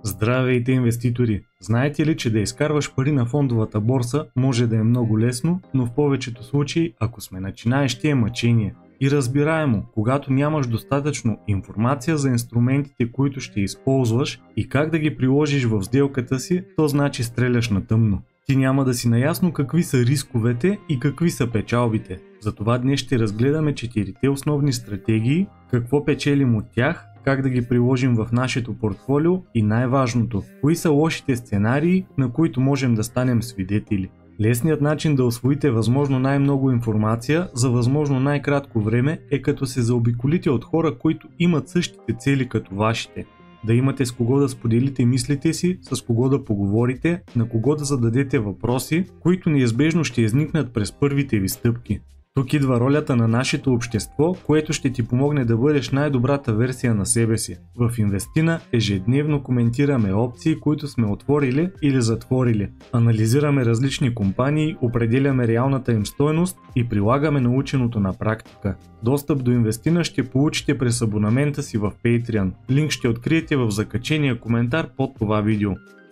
Здравейте, инвеститори! Знаете ли, че да изкарваш пари на фондовата борса може да е много лесно, но в повечето случаи, ако сме начинаещи, е мъчение. И разбираемо, когато нямаш достатъчно информация за инструментите, които ще използваш и как да ги приложиш в сделката си, то значи стреляш на тъмно. Ти няма да си наясно какви са рисковете и какви са печалбите. Затова днес ще разгледаме 4 основни стратегии, какво печелим от тях, как да ги приложим в нашето портфолио и най-важното, кои са лошите сценарии, на които можем да станем свидетели. Лесният начин да усвоите възможно най-много информация за възможно най-кратко време е като се заобиколите от хора, които имат същите цели като вашите. Да имате с кого да споделите мислите си, с кого да поговорите, на кого да зададете въпроси, които неизбежно ще изникнат през първите ви стъпки. Тук идва ролята на нашето общество, което ще ти помогне да бъдеш най-добрата версия на себе си. В Инвестина ежедневно коментираме опции, които сме отворили или затворили. Анализираме различни компании, определяме реалната им стойност и прилагаме наученото на практика. Достъп до Инвестина ще получите през абонамента си в Patreon. Линк ще откриете в закачения коментар под това видео.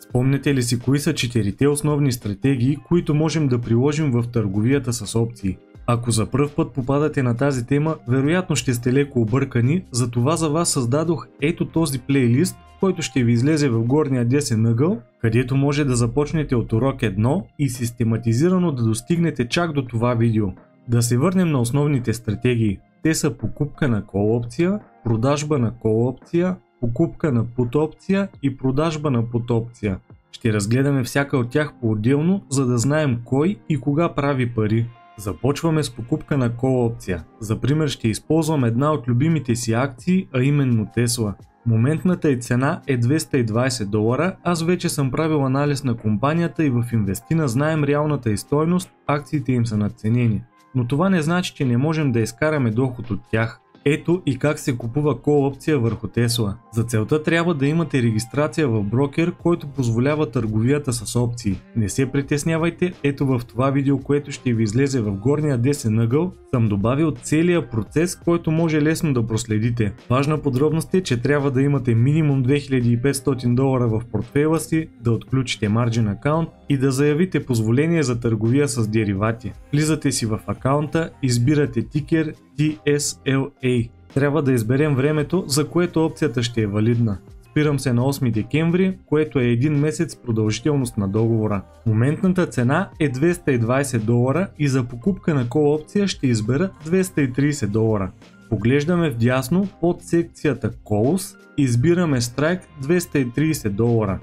Спомняте ли си кои са 4 основни стратегии, които можем да приложим в търговията с опции? Ако за пръв път попадате на тази тема, вероятно ще сте леко объркани, затова за вас създадох ето този плейлист, който ще ви излезе в горния десен ъгъл, където може да започнете от урок 1 и систематизирано да достигнете чак до това видео. Да се върнем на основните стратегии. Те са покупка на кол опция, продажба на кол опция, покупка на пут опция и продажба на пут опция. Ще разгледаме всяка от тях по-отделно, за да знаем кой и кога прави пари. Започваме с покупка на кол опция. За пример ще използвам една от любимите си акции, а именно Tesla. Моментната й цена е $220, аз вече съм правил анализ на компанията и в Инвестина знаем реалната й стойност, акциите им са надценени. Но това не значи, че не можем да изкараме доход от тях. Ето и как се купува кол опция върху Tesla. За целта трябва да имате регистрация в брокер, който позволява търговията с опции. Не се притеснявайте, ето в това видео, което ще ви излезе в горния десен ъгъл, съм добавил целия процес, който може лесно да проследите. Важна подробност е, че трябва да имате минимум $2500 в портфейла си, да отключите Margin акаунт и да заявите позволение за търговия с деривати. Влизате си в акаунта, избирате тикер TSLA. Трябва да изберем времето, за което опцията ще е валидна. Спирам се на 8 декември, което е 1 месец продължителност на договора. Моментната цена е $220 и за покупка на кол опция ще избера $230. Поглеждаме вдясно под секцията Calls, избираме Strike $230.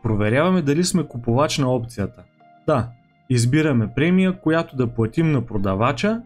Проверяваме дали сме купувач на опцията. Да, избираме премия, която да платим на продавача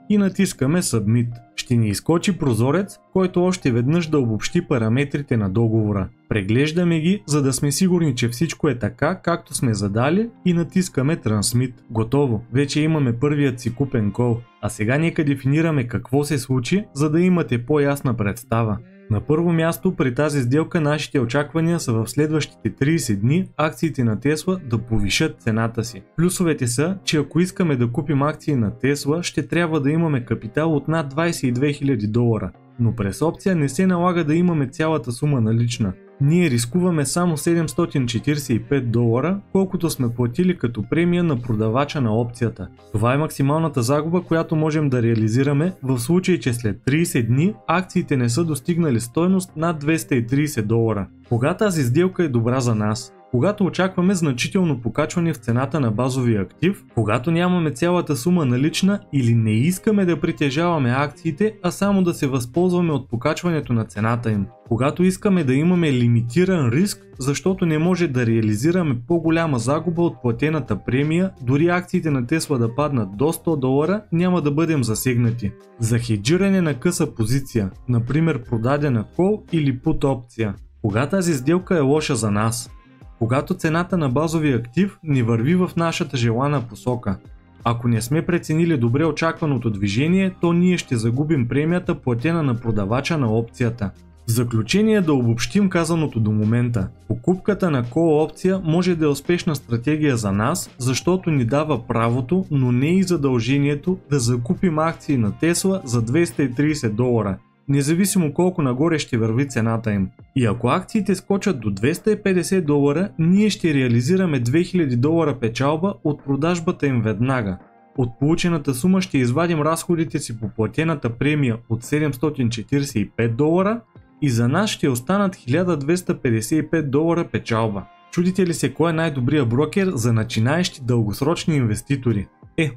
и натискаме Submit. Ще ни изкочи прозорец, който още веднъж да обобщи параметрите на договора. Преглеждаме ги, за да сме сигурни, че всичко е така, както сме задали и натискаме Transmit. Готово, вече имаме първият си купен кол. А сега нека дефинираме какво се случи, за да имате по-ясна представа. На първо място при тази сделка нашите очаквания са в следващите 30 дни акциите на Tesla да повишат цената си. Плюсовете са, че ако искаме да купим акции на Tesla, ще трябва да имаме капитал от над $22 000, но през опция не се налага да имаме цялата сума налична. Ние рискуваме само $745, колкото сме платили като премия на продавача на опцията. Това е максималната загуба, която можем да реализираме в случай, че след 30 дни акциите не са достигнали стойност над $230. Кога тази сделка е добра за нас? Когато очакваме значително покачване в цената на базовия актив, когато нямаме цялата сума налична или не искаме да притежаваме акциите, а само да се възползваме от покачването на цената им. Когато искаме да имаме лимитиран риск, защото не може да реализираме по-голяма загуба от платената премия, дори акциите на Tesla да паднат до $100, няма да бъдем засегнати. За хеджиране на къса позиция, например продадена кол или пут опция. Кога тази сделка е лоша за нас? Когато цената на базовия актив не върви в нашата желана посока. Ако не сме преценили добре очакваното движение, то ние ще загубим премията, платена на продавача на опцията. В заключение да обобщим казаното до момента. Покупката на кол опция може да е успешна стратегия за нас, защото ни дава правото, но не и задължението да закупим акции на Tesla за $230. независимо колко нагоре ще върви цената им. И ако акциите скочат до $250, ние ще реализираме $2000 печалба от продажбата им веднага. От получената сума ще извадим разходите си по платената премия от $745 и за нас ще останат $1255 печалба. Чудите ли се кой е най-добрият брокер за начинаещи дългосрочни инвеститори?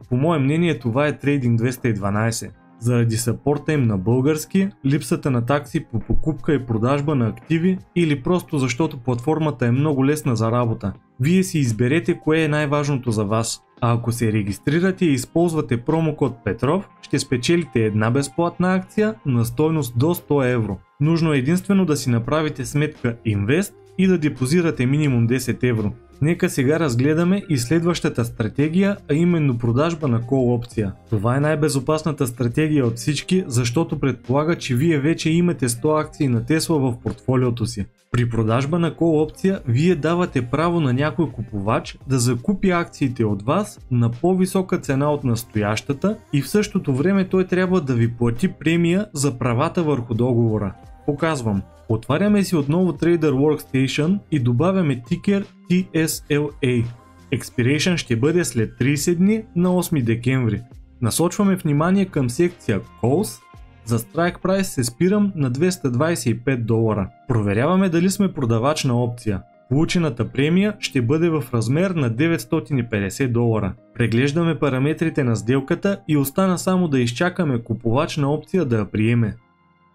По мое мнение това е Trading 212. Заради съпорта им на български, липсата на такси по покупка и продажба на активи или просто защото платформата е много лесна за работа. Вие си изберете кое е най-важното за вас. А ако се регистрирате и използвате промокод Петров, ще спечелите една безплатна акция на стойност до 100 евро. Нужно е единствено да си направите сметка Invest и да депозирате минимум 10 евро. Нека сега разгледаме и следващата стратегия, а именно продажба на call опция. Това е най-безопасната стратегия от всички, защото предполага, че вие вече имате 100 акции на Tesla в портфолиото си. При продажба на call опция вие давате право на някой купувач да закупи акциите от вас на по-висока цена от настоящата и в същото време той трябва да ви плати премия за правата върху договора. Показвам. Отваряме си отново Trader Workstation и добавяме тикер TSLA. Expiration ще бъде след 30 дни на 8 декември. Насочваме внимание към секция Calls. За Strike Price се спирам на $225. Проверяваме дали сме продавач на опция. Получената премия ще бъде в размер на $950. Преглеждаме параметрите на сделката и остана само да изчакаме купувач на опция да я приеме.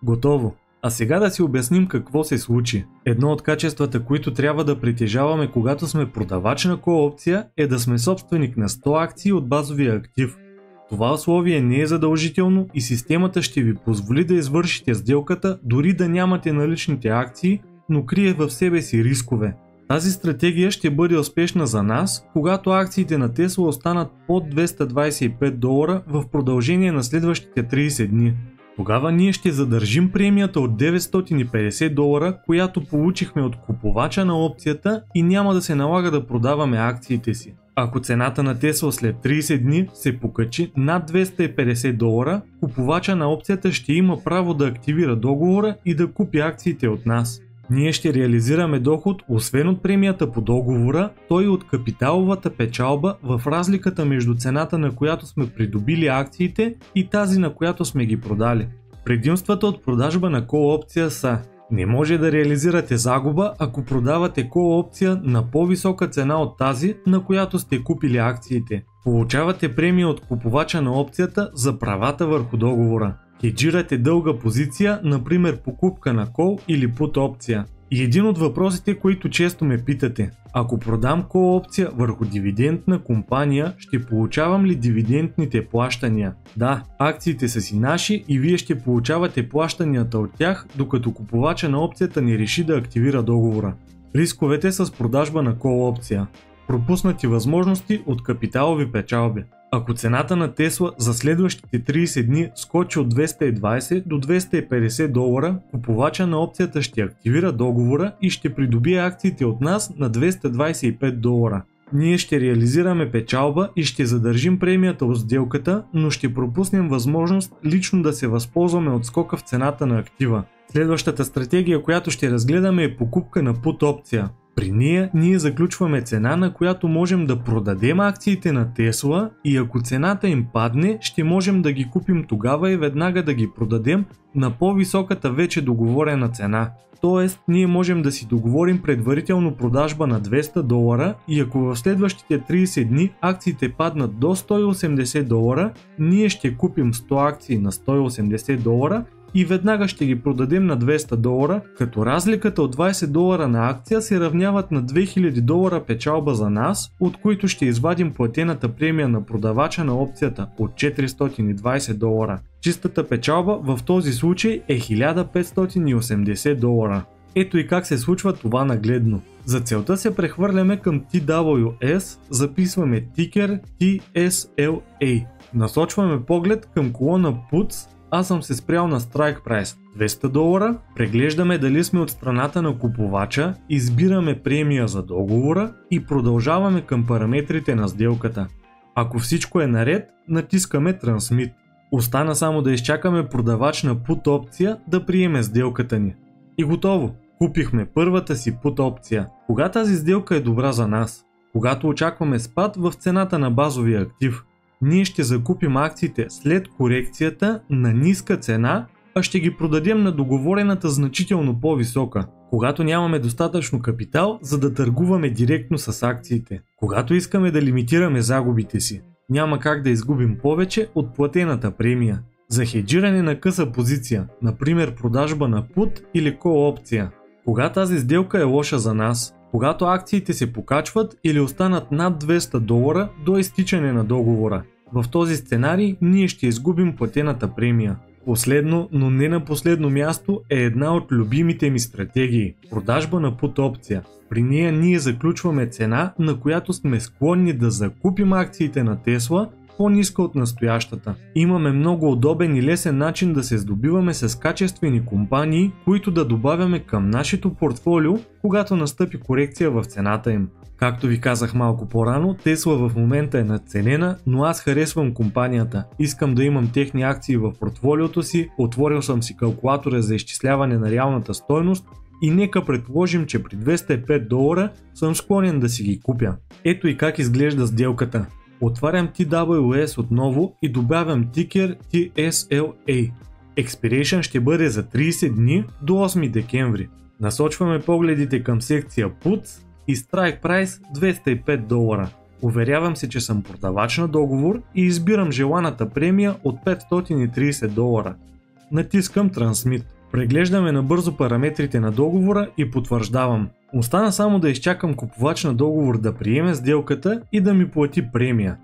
Готово! А сега да си обясним какво се случи. Едно от качествата, които трябва да притежаваме, когато сме продавач на call опция, е да сме собственик на 100 акции от базовия актив. Това условие не е задължително и системата ще ви позволи да извършите сделката, дори да нямате наличните акции, но крие в себе си рискове. Тази стратегия ще бъде успешна за нас, когато акциите на Tesla останат под $225 в продължение на следващите 30 дни. Тогава ние ще задържим премията от $950, която получихме от купувача на опцията и няма да се налага да продаваме акциите си. Ако цената на Tesla след 30 дни се покачи над $250, купувача на опцията ще има право да активира договора и да купи акциите от нас. Ние ще реализираме доход освен от премията по договора, то и от капиталовата печалба в разликата между цената, на която сме придобили акциите, и тази, на която сме ги продали. Предимствата от продажба на call опция са: не може да реализирате загуба, ако продавате call опция на по-висока цена от тази, на която сте купили акциите. Получавате премия от купувача на опцията за правата върху договора. Хеджирате дълга позиция, например покупка на call или put опция. И един от въпросите, които често ме питате: ако продам call опция върху дивидендна компания, ще получавам ли дивидендните плащания? Да, акциите са си наши и вие ще получавате плащанията от тях, докато купувача на опцията не реши да активира договора. Рисковете с продажба на call опция: пропуснати възможности от капиталови печалби. Ако цената на Tesla за следващите 30 дни скочи от $220 до $250, купувача на опцията ще активира договора и ще придобие акциите от нас на $225. Ние ще реализираме печалба и ще задържим премията от сделката, но ще пропуснем възможност лично да се възползваме от скока в цената на актива. Следващата стратегия, която ще разгледаме, е покупка на put опция. При нея ние заключваме цена, на която можем да продадем акциите на Tesla, и ако цената им падне, ще можем да ги купим тогава и веднага да ги продадем на по-високата вече договорена цена. Тоест, ние можем да си договорим предварително продажба на $200 и ако в следващите 30 дни акциите паднат до $180, ние ще купим 100 акции на $180 и веднага ще ги продадем на $200, като разликата от $20 на акция се равняват на $2000 печалба за нас, от които ще извадим платената премия на продавача на опцията от $420. Чистата печалба в този случай е $1580. Ето и как се случва това нагледно. За целта се прехвърляме към TWS, записваме тикер TSLA. Насочваме поглед към колона Puts. Аз съм се спрял на Strike Price $200, преглеждаме дали сме от страната на купувача, избираме премия за договора и продължаваме към параметрите на сделката. Ако всичко е наред, натискаме Transmit. Остана само да изчакаме продавач на put опция да приеме сделката ни. И готово! Купихме първата си put опция. Кога тази сделка е добра за нас? Когато очакваме спад в цената на базовия актив. Ние ще закупим акциите след корекцията на ниска цена, а ще ги продадем на договорената значително по-висока. Когато нямаме достатъчно капитал, за да търгуваме директно с акциите. Когато искаме да лимитираме загубите си. Няма как да изгубим повече от платената премия. За хеджиране на къса позиция, например продажба на put или call опция. Кога тази сделка е лоша за нас? Когато акциите се покачват или останат над $200 до изтичане на договора. В този сценарий ние ще изгубим платената премия. Последно, но не на последно място е една от любимите ми стратегии – продажба на put опция. При нея ние заключваме цена, на която сме склонни да закупим акциите на Тесла по-ниска от настоящата. Имаме много удобен и лесен начин да се здобиваме с качествени компании, които да добавяме към нашето портфолио, когато настъпи корекция в цената им. Както ви казах малко по-рано, Тесла в момента е надценена, но аз харесвам компанията. Искам да имам техни акции в портфолиото си, отворил съм си калкулатора за изчисляване на реалната стойност и нека предположим, че при $205 съм склонен да си ги купя. Ето и как изглежда сделката. Отварям TWS отново и добавям тикер TSLA. Expiration ще бъде за 30 дни до 8 декември. Насочваме погледите към секция Puts и Strike Price $205. Уверявам се, че съм продавач на договор и избирам желаната премия от $530. Натискам Transmit. Преглеждаме набързо параметрите на договора и потвърждавам. Остана само да изчакам купувач на договор да приеме сделката и да ми плати премия.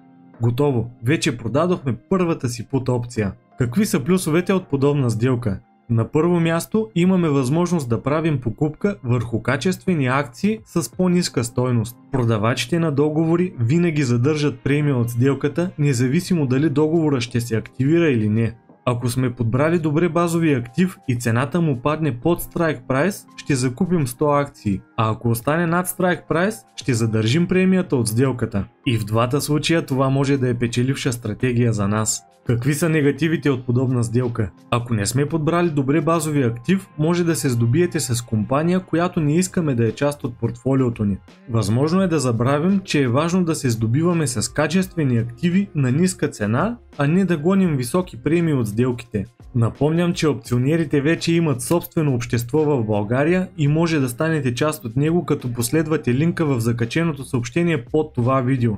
Готово, вече продадохме първата си put опция. Какви са плюсовете от подобна сделка? На първо място имаме възможност да правим покупка върху качествени акции с по-ниска стойност. Продавачите на договори винаги задържат премия от сделката, независимо дали договора ще се активира или не. Ако сме подбрали добре базовия актив и цената му падне под Strike Price, ще закупим 100 акции, а ако остане над Strike Price, ще задържим премията от сделката. И в двата случая това може да е печеливша стратегия за нас. Какви са негативите от подобна сделка? Ако не сме подбрали добре базовия актив, може да се здобиете с компания, която не искаме да е част от портфолиото ни. Възможно е да забравим, че е важно да се здобиваме с качествени активи на ниска цена, а не да гоним високи премии от сделките. Напомням, че опционерите вече имат собствено общество в България и може да станете част от него, като последвате линка в закаченото съобщение под това видео.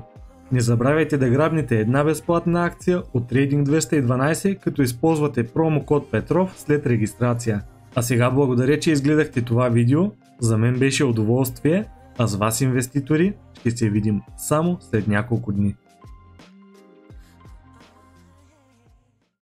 Не забравяйте да грабнете една безплатна акция от Trading 212, като използвате промокод Петров след регистрация. А сега благодаря, че изгледахте това видео, за мен беше удоволствие, а с вас инвеститори ще се видим само след няколко дни.